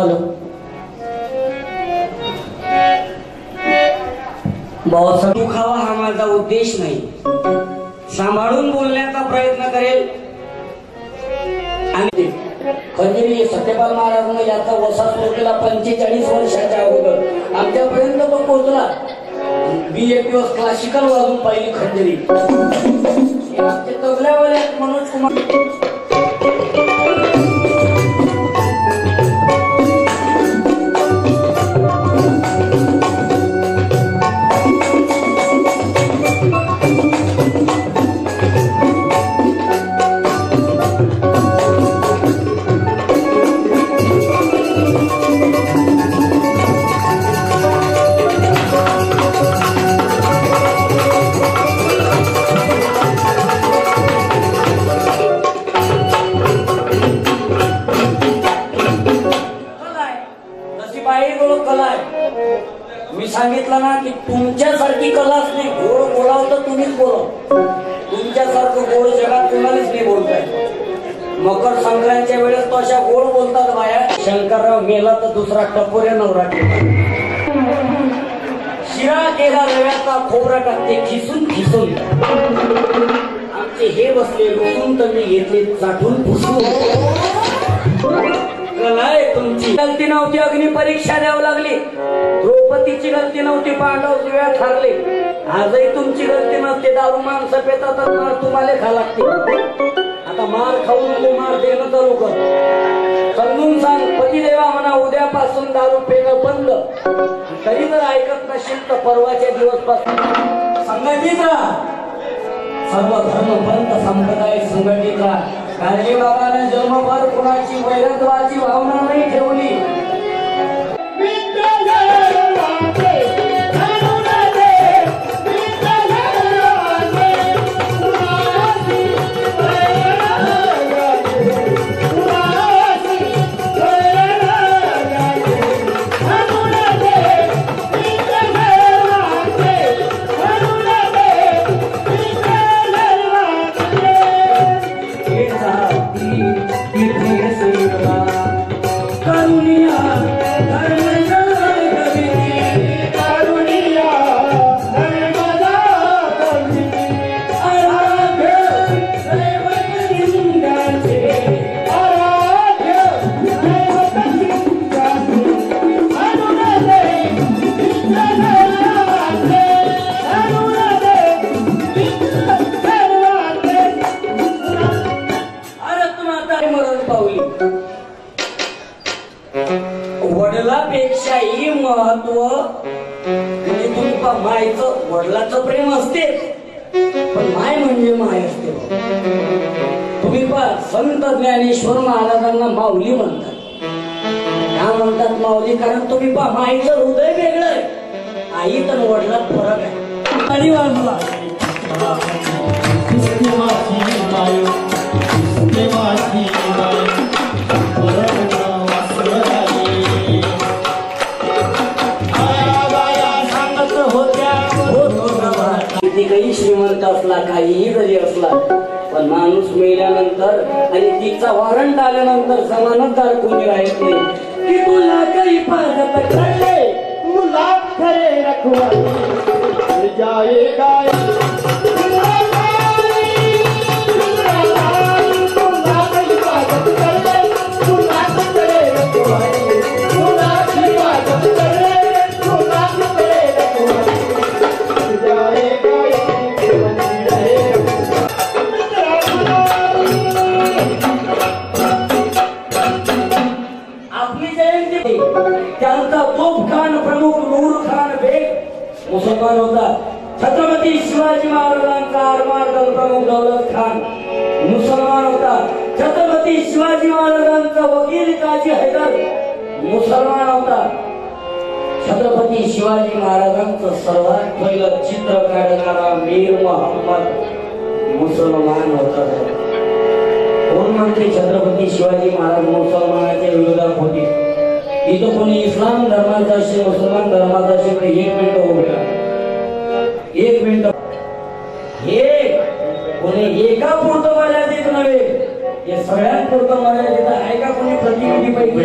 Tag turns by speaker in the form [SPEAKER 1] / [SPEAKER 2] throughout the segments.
[SPEAKER 1] Hello भाऊ, दुखावा हा माझा उद्देश नाही. सांभाळून बोलण्याचा प्रयत्न करेल. आणि खंजिरी सत्यपाल महाराजांनी याचा वसा सुरू केला 45 वर्षाच्या अगोदर. आमच्यापर्यंत तो पोहोचला. BAP क्लासिकल वाजून पाहिली खंजिरी. आमचे तबल्यावाले मनोज कुमार सांगितलं ना की तुमच्यासारखी कलाच नाही. गोड बोलावं तर तुम्हीच बोला. तुमच्यासारखं गोड जगात कोणालाच नाही बोलताय. मकर संक्रांतीच्या वेळेस तो अशा गोड बोलतात बाया. शंकरराव मेला तर दुसरा टपोऱ्या नवरा शिरा केला रव्याचा खोबरा टाकते खिसून खिसून. आमचे हे बसले रुसून तर मी घेतले चाटून पुसून. कला आहे तुमची. गलती नव्हती अग्नी परीक्षा द्यावी लागली. द्रौपदीची गलती नव्हती पांडव जुव्या ठरले. आजही तुमची गलती नसते. दारू माणसं पेतात मार तुम्हाला खा लागते. आता मार खाऊ नको, मार देणं चालू कर. समजून सांग पतिदेवा म्हणा उद्यापासून दारू पेणं बंद. तरी जर ऐकत नसेल तर परवाच्या दिवस पासून संघटित राहा. सर्व धर्म पंथ संप्रदाय संघटित राहा. गाडगे बाबाने जन्मभर कुणाची वैरत्वाची भावना नाही ठेवली. वडिलापेक्षाही महत्व म्हणजे तुमच्या मायचं वडिलाचं प्रेम असते. पण माय म्हणजे माय असते. तुम्ही पहा संत ज्ञानेश्वर महाराजांना माऊली म्हणतात. का म्हणतात माऊली? कारण तुम्ही पहा माईचं हृदय वेगळं आहे. आई तर वडिलात फरक आहे. आणि वाजला कितीही श्रीमंत असला काहीही जरी असला पण माणूस मेल्यानंतर आणि तिचा वॉरंट आल्यानंतर जमानतदार कोणी राहत नाही. की तुला काही पाहत कळले तुला खरे रखवाले जाएगा. त्यांचा तोफ खान प्रमुख नूर खान बेग मुसलमान होता. छत्रपती शिवाजी महाराजांचा आरमार दल प्रमुख दौलत खान मुसलमान होता. छत्रपती शिवाजी महाराजांचा वकील काजी हैदर मुसलमान होता. छत्रपती शिवाजी महाराजांचं सर्वात पहिलं चित्र काढणारा मीर मोहम्मद मुसलमान होता. कोण म्हणते छत्रपती शिवाजी महाराज मुसलमानाच्या विरोधात होते? इथं कोणी इस्लाम धर्माचा असेल मुसलमान धर्माचा असेल तर 1 मिनिट उभे राहा. 1 मिनिट. हे कोणी एका पुरतं मर्यादित नव्हे हे सगळ्यात पुरतं मर्यादित आहे का कोणी प्रतिनिधी पैकी?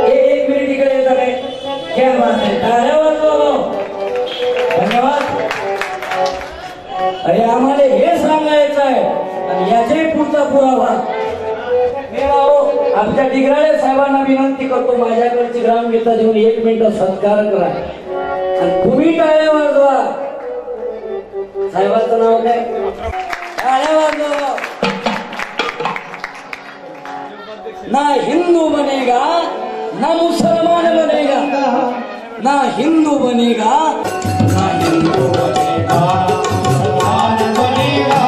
[SPEAKER 1] एक मिनिट इकडे येतं काय? क्या बात आहे, टाळ्या वाजवा. धन्यवाद. अरे आम्हाला हे सांगायचं आहे आणि याचाही पुढचा पुरावा मी आमच्या डिग्राळे साहेबांना विनंती करतो, माझ्याकडची ग्रामगीता देऊन 1 मिनिट सत्कार करा आणि तुम्ही टाळ्या वाजवा. साहेबांचं नाव काय? टाळ्या वाजवा. ना हिंदू बनेगा ना मुसलमान बनेगा, ना हिंदू बनेगा ना हिंदू बनेगा, मुसलमान बनेगा,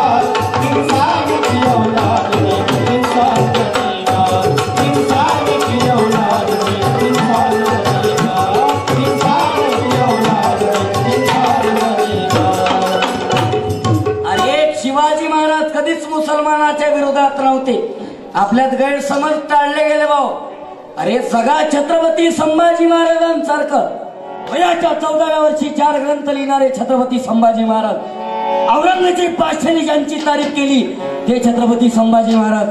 [SPEAKER 1] इंसान की औलाद में इंसान बनेगा, इंसान की औलाद में इंसान बनेगा, इंसान की औलाद में इंसान बनेगा. अरे शिवाजी महाराज कधीच मुसलमानाच्या विरोधात नव्हते. आपल्यात गैरसमज टाळले गेले भाऊ. अरे सगळा छत्रपती संभाजी महाराजांसारखं वयाच्या 14व्या वर्षी 4 ग्रंथ लिहिणारे छत्रपती संभाजी महाराज, औरंगजेब पाशाने ज्यांची तारीफ केली ते छत्रपती संभाजी महाराज.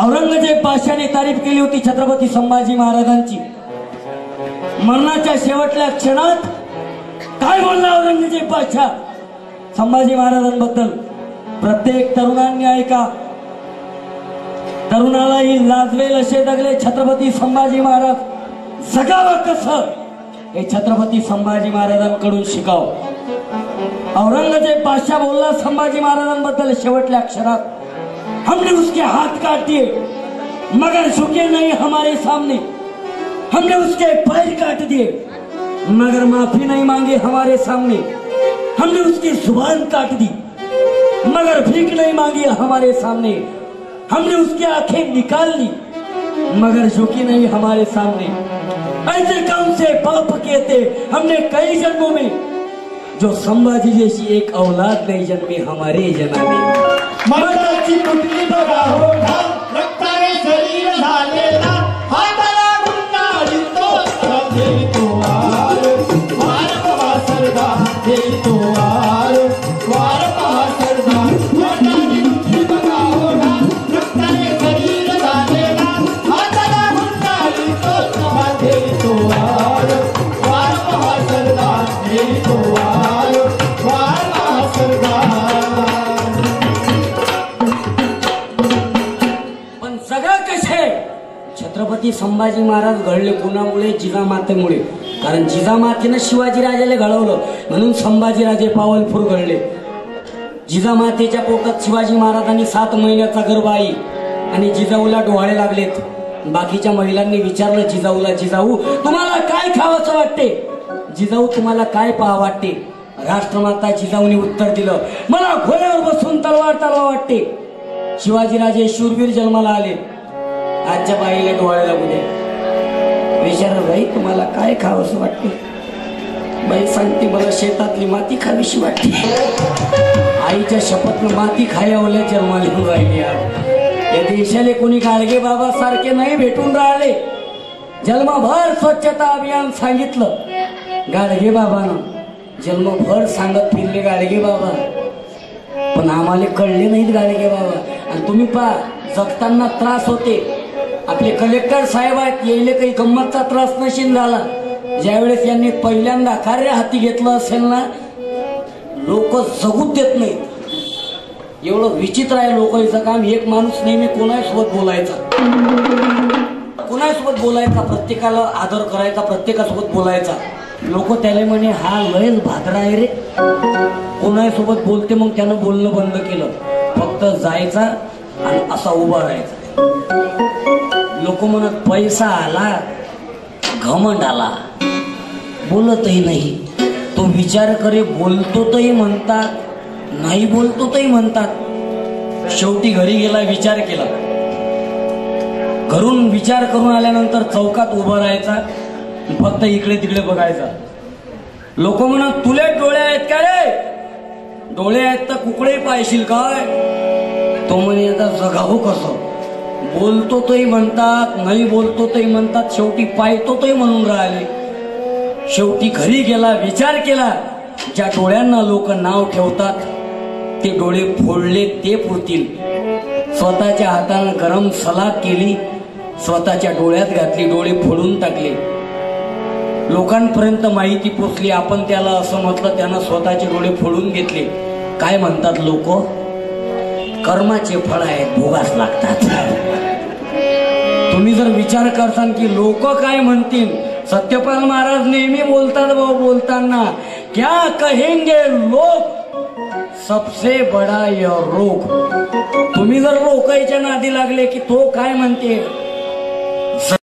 [SPEAKER 1] औरंगजेब पाशाने तारीफ केली होती छत्रपती संभाजी महाराजांची. मरणाच्या शेवटल्या क्षणात काय बोलला औरंगजेब पाशा संभाजी महाराजांबद्दल? प्रत्येक तरुणांनी ऐका. तरुणालाही लाजवेल असे दगले छत्रपती संभाजी महाराज. जगावं कसं हे छत्रपती संभाजी महाराजांकडून शिकाव. औरंगजेब बादशाह बोलला संभाजी महाराजांबद्दल शेवटल्या अक्षरात, हमने उसके हाथ काट दिए मगर झुके नहीं हमारे सामने, हमने उसके पैर काट दिए मगर माफी नहीं मांगी हमारे सामने, हमने उसकी जुबान काट दी मगर भीख नहीं मांगी हमारे सामने, हमने उसकी आंखें निकाल ली मगर झुकी नहीं हमारे सामने. ऐसे कौन से पाप कहते हमने कई जन्मों में, जो संभाजी जैसी एक औलाद नहीं जन्मी हमारे जनाने.
[SPEAKER 2] मरणाची पुतली बघा हो रक्ताने शरीर झालेला, हाताला गुंडाळी तो देतो वार, वार पहा सरदार देतो वार, वार पहा सरदार. मरणाची पुतली बघा हो रक्ताने शरीर झालेला, हाताला गुंडाळी तो देतो वार, वार पहा सरदार देतो वार, वार पहा सरदार.
[SPEAKER 1] छत्रपती संभाजी महाराज घडले कुणामुळे? जिजामातेमुळे. कारण जिजामातेनं शिवाजीराजाला घडवलं म्हणून संभाजीराजे पावलपूर घडले. जिजामातेच्या पोटात शिवाजी महाराजांनी 7 महिन्याचा गर्भ आई आणि जिजाऊला डोहाळे लागलेत. बाकीच्या महिलांनी विचारलं जिजाऊला, जिजाऊ तुम्हाला काय खावंसं वाटते? जिजाऊ तुम्हाला काय पाहा वाटते? राष्ट्रमाता जिजाऊने उत्तर दिलं, मला घोड्यावर बसून तलवार चालवा वाटते. शिवाजीराजे शूरवीर जन्माला आले. आजच्या बाईला डोळे लागू दे. विचारलं, बाई तुम्हाला काय खावंसं वाटते? बाई सांगते, मला शेतातली माती खावीशी वाटते. आईच्या शपथनं माती खायावल्या जन्माला येऊन राहिली. या देशाले कोणी गाडगे बाबा सारखे नाही भेटून राहिले. जन्मभर स्वच्छता अभियान सांगितलं गाडगे बाबानं, जन्मभर सांगत फिरले गाडगे बाबा, पण आम्हाला कळले नाहीत गाडगे बाबा. आणि तुम्ही पहा, जगताना त्रास होते. आपले कलेक्टर साहेब आहेत, यायले काही गंमतचा त्रास नशील झाला. ज्यावेळेस यांनी पहिल्यांदा कार्य हाती घेतलं असेल ना, लोक जगूच देत नाहीत. एवढं विचित्र आहे लोकांचं काम. एक माणूस नेहमी कोणासोबत बोलायचा, कोणासोबत बोलायचा, प्रत्येकाला आदर करायचा, प्रत्येकासोबत बोलायचा. लोक त्याला म्हणे, हा लयच भादरा आहे रे. कोणासोबत बोलते मग त्यानं बोलणं बंद केलं. फक्त जायचा आणि असा उभा राहायचा. लोक म्हणत, पैसा आला, घमंड आला, बोलतही नाही. तो विचार करे, बोलतो तही म्हणतात, नाही बोलतो तही म्हणतात. शेवटी घरी गेला, विचार केला. घरून विचार करून आल्यानंतर चौकात उभा राहायचा, फक्त इकडे तिकडे बघायचा. लोक म्हणत, तुले डोळे आहेत का रे? डोळे आहेत तर कुकडे पाहशील काय? तो म्हणे, आता जगावं कसं? बोलतो तोही म्हणतात, नाही बोलतो तोही म्हणतात, शेवटी पाहतो तोही म्हणून राहिले. शेवटी घरी गेला, विचार केला, ज्या डोळ्यांना लोक नाव ठेवतात ते डोळे फोडले ते पुरतील. स्वतःच्या हातानं गरम सलाद केली, स्वतःच्या डोळ्यात घातली, डोळे फोडून टाकले. लोकांपर्यंत माहिती पोचली, आपण त्याला असं म्हटलं, त्यानं स्वतःचे डोळे फोडून घेतले. काय म्हणतात लोक? कर्माचे फळ आहेत, भोगास लागतात. तुम्ही जर विचार करसान की लोक काय म्हणतील, सत्यपाल महाराज नेहमी बोलतात बोलताना, क्या कहेंगे लोग सबसे बडा ये रोग. तुम्ही जर लोकांच्या नादी लागले की तो काय म्हणते,